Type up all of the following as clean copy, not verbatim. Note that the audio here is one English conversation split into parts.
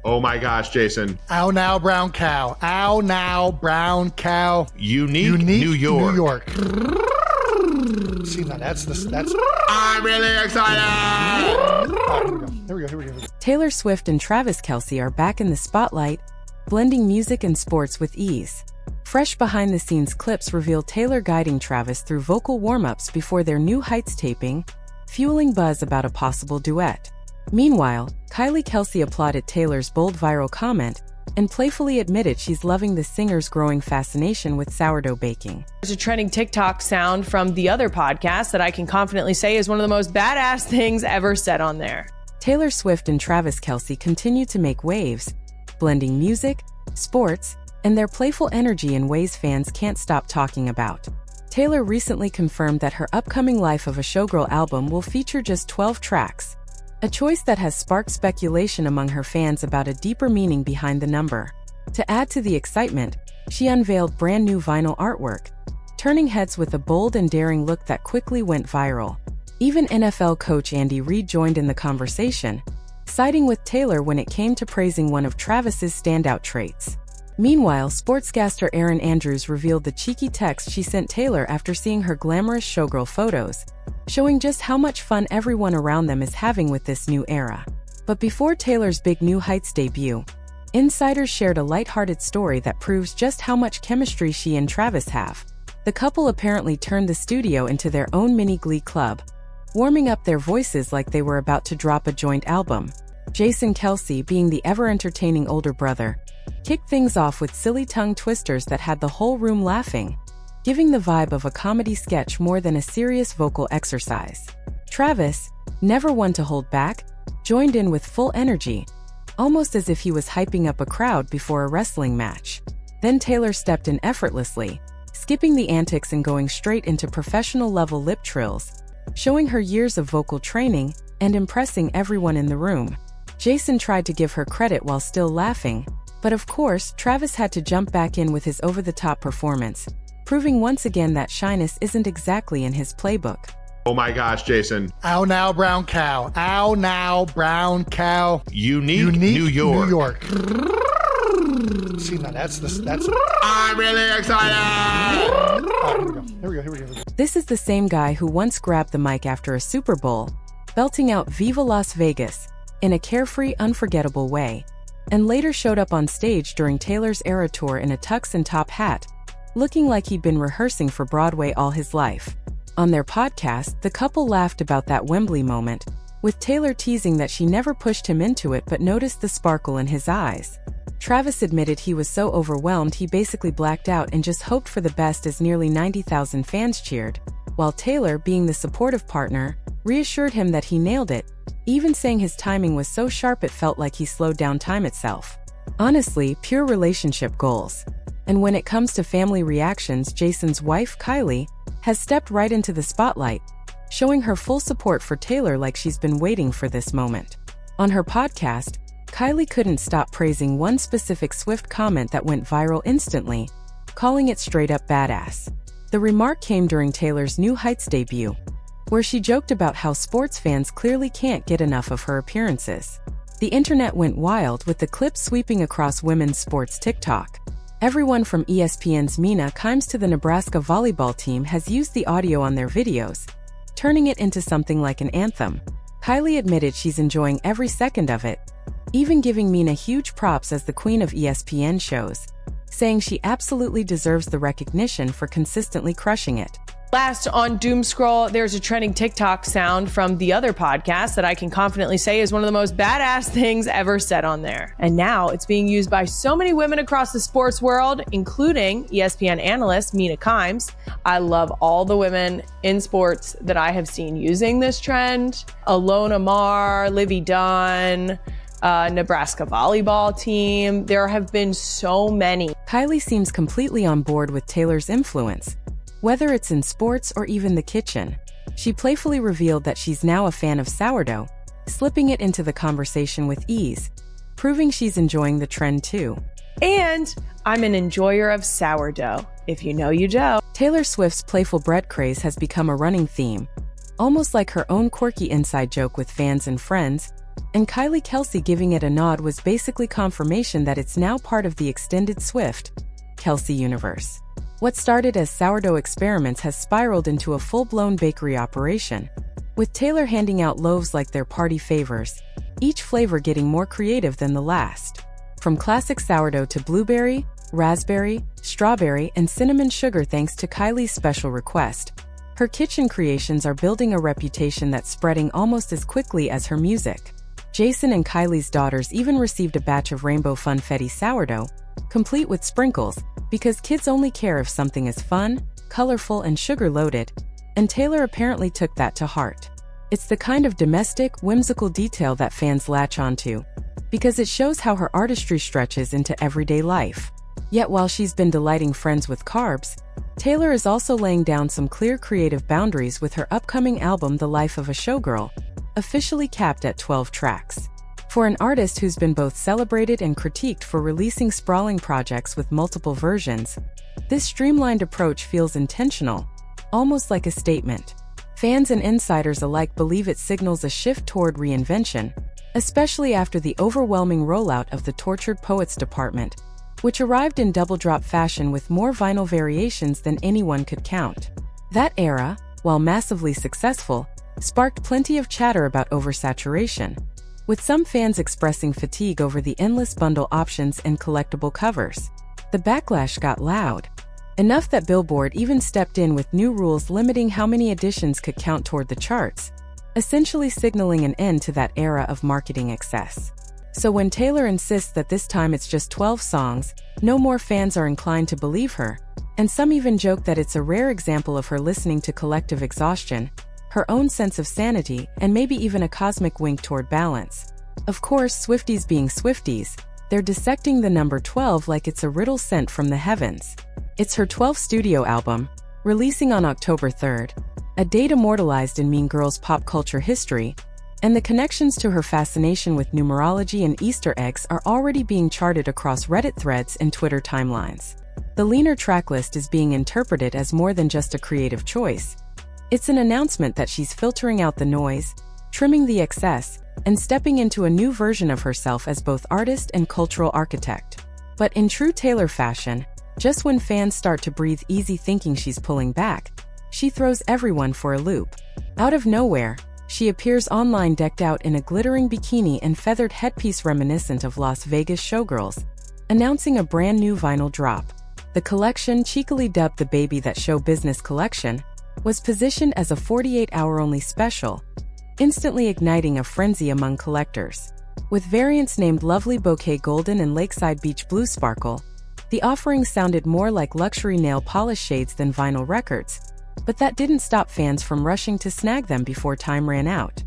Oh my gosh, Jason. Ow now, brown cow. Ow now, brown cow. Unique New York. New York. See, now that's. I'm really excited! Oh, here we go. Taylor Swift and Travis Kelce are back in the spotlight, blending music and sports with ease. Fresh behind-the-scenes clips reveal Taylor guiding Travis through vocal warm-ups before their New Heights taping, fueling buzz about a possible duet. Meanwhile, Kylie Kelce applauded Taylor's bold viral comment and playfully admitted she's loving the singer's growing fascination with sourdough baking. There's a trending TikTok sound from the other podcast that I can confidently say is one of the most badass things ever said on there. Taylor Swift and Travis Kelce continue to make waves, blending music, sports, and their playful energy in ways fans can't stop talking about. Taylor recently confirmed that her upcoming Life of a Showgirl album will feature just 12 tracks, a choice that has sparked speculation among her fans about a deeper meaning behind the number. To add to the excitement, she unveiled brand new vinyl artwork, turning heads with a bold and daring look that quickly went viral. Even NFL coach Andy Reid joined in the conversation, siding with Taylor when it came to praising one of Travis's standout traits. Meanwhile, sportscaster Erin Andrews revealed the cheeky text she sent Taylor after seeing her glamorous showgirl photos, showing just how much fun everyone around them is having with this new era. But before Taylor's big New Heights debut, insiders shared a lighthearted story that proves just how much chemistry she and Travis have. The couple apparently turned the studio into their own mini glee club, warming up their voices like they were about to drop a joint album. Jason Kelce, being the ever-entertaining older brother, kicked things off with silly tongue twisters that had the whole room laughing, giving the vibe of a comedy sketch more than a serious vocal exercise. Travis, never one to hold back, joined in with full energy, almost as if he was hyping up a crowd before a wrestling match. Then Taylor stepped in effortlessly, skipping the antics and going straight into professional-level lip trills, showing her years of vocal training and impressing everyone in the room. Jason tried to give her credit while still laughing, but of course, Travis had to jump back in with his over-the-top performance, proving once again that shyness isn't exactly in his playbook. Oh my gosh, Jason. Ow now, brown cow. Ow now, brown cow. Unique New York. New York. See, now that's. I'm really excited! Oh, here we go. This is the same guy who once grabbed the mic after a Super Bowl, belting out "Viva Las Vegas" in a carefree, unforgettable way, and later showed up on stage during Taylor's Era Tour in a tux and top hat, looking like he'd been rehearsing for Broadway all his life. On their podcast, the couple laughed about that Wembley moment, with Taylor teasing that she never pushed him into it but noticed the sparkle in his eyes. Travis admitted he was so overwhelmed he basically blacked out and just hoped for the best as nearly 90,000 fans cheered, while Taylor, being the supportive partner, reassured him that he nailed it, even saying his timing was so sharp it felt like he slowed down time itself. Honestly, pure relationship goals. And when it comes to family reactions, Jason's wife, Kylie, has stepped right into the spotlight, showing her full support for Taylor like she's been waiting for this moment. On her podcast, Kylie couldn't stop praising one specific Swift comment that went viral instantly, calling it straight up badass. The remark came during Taylor's New Heights debut, where she joked about how sports fans clearly can't get enough of her appearances. The internet went wild with the clip sweeping across women's sports TikTok. Everyone from ESPN's Mina Kimes to the Nebraska volleyball team has used the audio on their videos, turning it into something like an anthem. Kylie admitted she's enjoying every second of it, even giving Mina huge props as the queen of ESPN shows, saying she absolutely deserves the recognition for consistently crushing it. Last on Doom Scroll, there's a trending TikTok sound from the other podcast that I can confidently say is one of the most badass things ever said on there. And now it's being used by so many women across the sports world, including ESPN analyst Mina Kimes. I love all the women in sports that I have seen using this trend. Alona Mar, Livy Dunn, Nebraska volleyball team. There have been so many. Kylie seems completely on board with Taylor's influence, whether it's in sports or even the kitchen. She playfully revealed that she's now a fan of sourdough, slipping it into the conversation with ease, proving she's enjoying the trend too. And I'm an enjoyer of sourdough. If you know, you know. Taylor Swift's playful bread craze has become a running theme, almost like her own quirky inside joke with fans and friends, And Kylie Kelce giving it a nod was basically confirmation that it's now part of the extended Swift-Kelce universe. What started as sourdough experiments has spiraled into a full-blown bakery operation, with Taylor handing out loaves like their party favors, each flavor getting more creative than the last. From classic sourdough to blueberry, raspberry, strawberry, and cinnamon sugar thanks to Kylie's special request, her kitchen creations are building a reputation that's spreading almost as quickly as her music. Jason and Kylie's daughters even received a batch of rainbow funfetti sourdough, complete with sprinkles, because kids only care if something is fun, colorful, and sugar-loaded, and Taylor apparently took that to heart. It's the kind of domestic, whimsical detail that fans latch onto, because it shows how her artistry stretches into everyday life. Yet while she's been delighting friends with carbs, Taylor is also laying down some clear creative boundaries with her upcoming album The Life of a Showgirl, officially capped at 12 tracks. For an artist who's been both celebrated and critiqued for releasing sprawling projects with multiple versions, this streamlined approach feels intentional, almost like a statement. Fans and insiders alike believe it signals a shift toward reinvention, especially after the overwhelming rollout of the Tortured Poets department, which arrived in double-drop fashion with more vinyl variations than anyone could count. That era, while massively successful, sparked plenty of chatter about oversaturation, with some fans expressing fatigue over the endless bundle options and collectible covers. The backlash got loud, enough that Billboard even stepped in with new rules limiting how many editions could count toward the charts, essentially signaling an end to that era of marketing excess. So when Taylor insists that this time it's just 12 songs, no more fans are inclined to believe her, and some even joke that it's a rare example of her listening to collective exhaustion, her own sense of sanity, and maybe even a cosmic wink toward balance. Of course, Swifties being Swifties, they're dissecting the number 12 like it's a riddle sent from the heavens. It's her 12th studio album, releasing on October 3rd, a date immortalized in Mean Girls pop culture history, and the connections to her fascination with numerology and Easter eggs are already being charted across Reddit threads and Twitter timelines. The leaner tracklist is being interpreted as more than just a creative choice. It's an announcement that she's filtering out the noise, trimming the excess, and stepping into a new version of herself as both artist and cultural architect. But in true Taylor fashion, just when fans start to breathe easy thinking she's pulling back, she throws everyone for a loop. Out of nowhere, she appears online decked out in a glittering bikini and feathered headpiece reminiscent of Las Vegas showgirls, announcing a brand new vinyl drop. The collection, cheekily dubbed the Baby That Show Business Collection, was positioned as a 48-hour-only special, instantly igniting a frenzy among collectors. With variants named Lovely Bouquet Golden and Lakeside Beach Blue Sparkle, the offering sounded more like luxury nail polish shades than vinyl records, but that didn't stop fans from rushing to snag them before time ran out.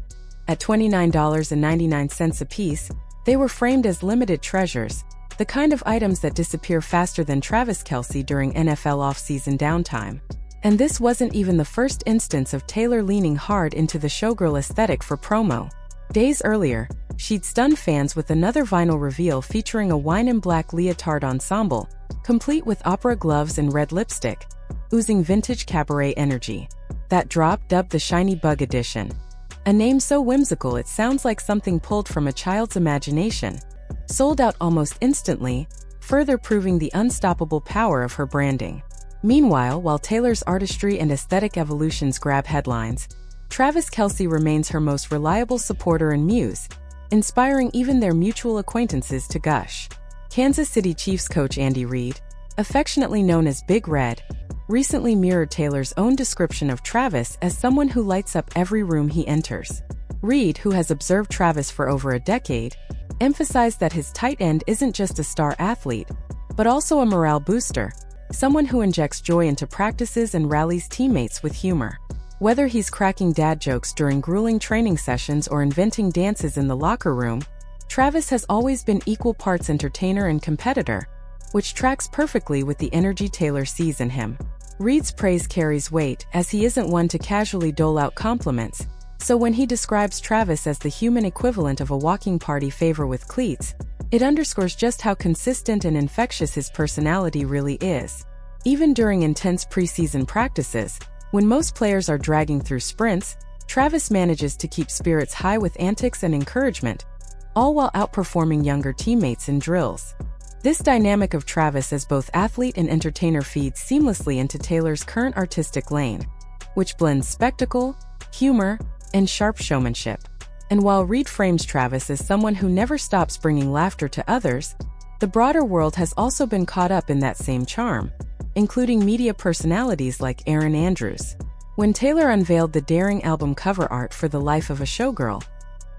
At $29.99 apiece, they were framed as limited treasures, the kind of items that disappear faster than Travis Kelce during NFL off-season downtime. And this wasn't even the first instance of Taylor leaning hard into the showgirl aesthetic for promo. Days earlier, she'd stunned fans with another vinyl reveal featuring a wine and black leotard ensemble, complete with opera gloves and red lipstick, oozing vintage cabaret energy. That drop, dubbed the Shiny Bug Edition, a name so whimsical it sounds like something pulled from a child's imagination, sold out almost instantly, further proving the unstoppable power of her branding. Meanwhile, while Taylor's artistry and aesthetic evolutions grab headlines, Travis Kelce remains her most reliable supporter and muse, inspiring even their mutual acquaintances to gush. Kansas City Chiefs coach Andy Reid, affectionately known as Big Red, recently mirrored Taylor's own description of Travis as someone who lights up every room he enters. Reid, who has observed Travis for over a decade, emphasized that his tight end isn't just a star athlete, but also a morale booster, someone who injects joy into practices and rallies teammates with humor. Whether he's cracking dad jokes during grueling training sessions or inventing dances in the locker room, Travis has always been equal parts entertainer and competitor, which tracks perfectly with the energy Taylor sees in him. Reid's praise carries weight, as he isn't one to casually dole out compliments, so when he describes Travis as the human equivalent of a walking party favor with cleats, it underscores just how consistent and infectious his personality really is. Even during intense preseason practices, when most players are dragging through sprints, Travis manages to keep spirits high with antics and encouragement, all while outperforming younger teammates in drills. This dynamic of Travis as both athlete and entertainer feeds seamlessly into Taylor's current artistic lane, which blends spectacle, humor, and sharp showmanship. And while Reed frames Travis as someone who never stops bringing laughter to others, the broader world has also been caught up in that same charm, including media personalities like Erin Andrews. When Taylor unveiled the daring album cover art for The Life of a Showgirl,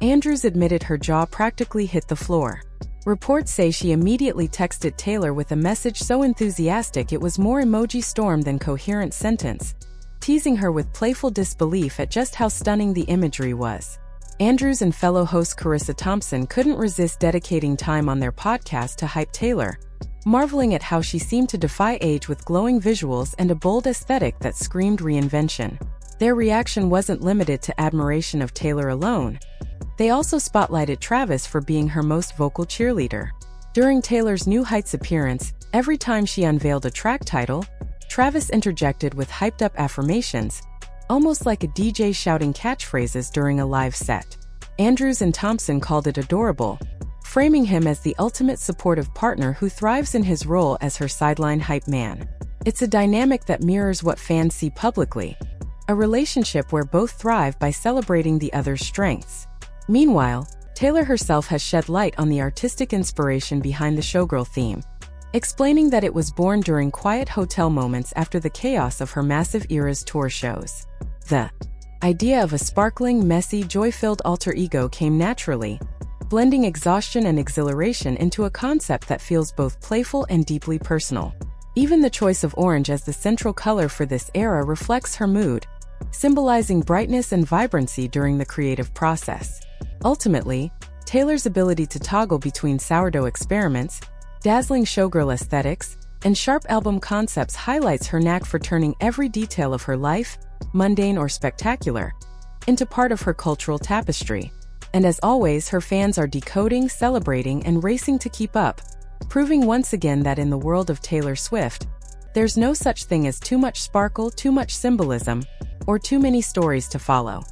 Andrews admitted her jaw practically hit the floor. Reports say she immediately texted Taylor with a message so enthusiastic it was more emoji storm than coherent sentence, teasing her with playful disbelief at just how stunning the imagery was. Andrews and fellow host Carissa Thompson couldn't resist dedicating time on their podcast to hype Taylor, marveling at how she seemed to defy age with glowing visuals and a bold aesthetic that screamed reinvention. Their reaction wasn't limited to admiration of Taylor alone. They also spotlighted Travis for being her most vocal cheerleader. During Taylor's New Heights appearance, every time she unveiled a track title, Travis interjected with hyped-up affirmations, almost like a DJ shouting catchphrases during a live set. Andrews and Thompson called it adorable, framing him as the ultimate supportive partner who thrives in his role as her sideline hype man. It's a dynamic that mirrors what fans see publicly, a relationship where both thrive by celebrating the other's strengths. Meanwhile, Taylor herself has shed light on the artistic inspiration behind the Showgirl theme, explaining that it was born during quiet hotel moments after the chaos of her massive era's tour shows. The idea of a sparkling, messy, joy-filled alter ego came naturally, blending exhaustion and exhilaration into a concept that feels both playful and deeply personal. Even the choice of orange as the central color for this era reflects her mood, symbolizing brightness and vibrancy during the creative process. Ultimately, Taylor's ability to toggle between sourdough experiments, dazzling showgirl aesthetics, and sharp album concepts highlights her knack for turning every detail of her life, mundane or spectacular, into part of her cultural tapestry. And as always, her fans are decoding, celebrating, and racing to keep up, proving once again that in the world of Taylor Swift, there's no such thing as too much sparkle, too much symbolism, or too many stories to follow.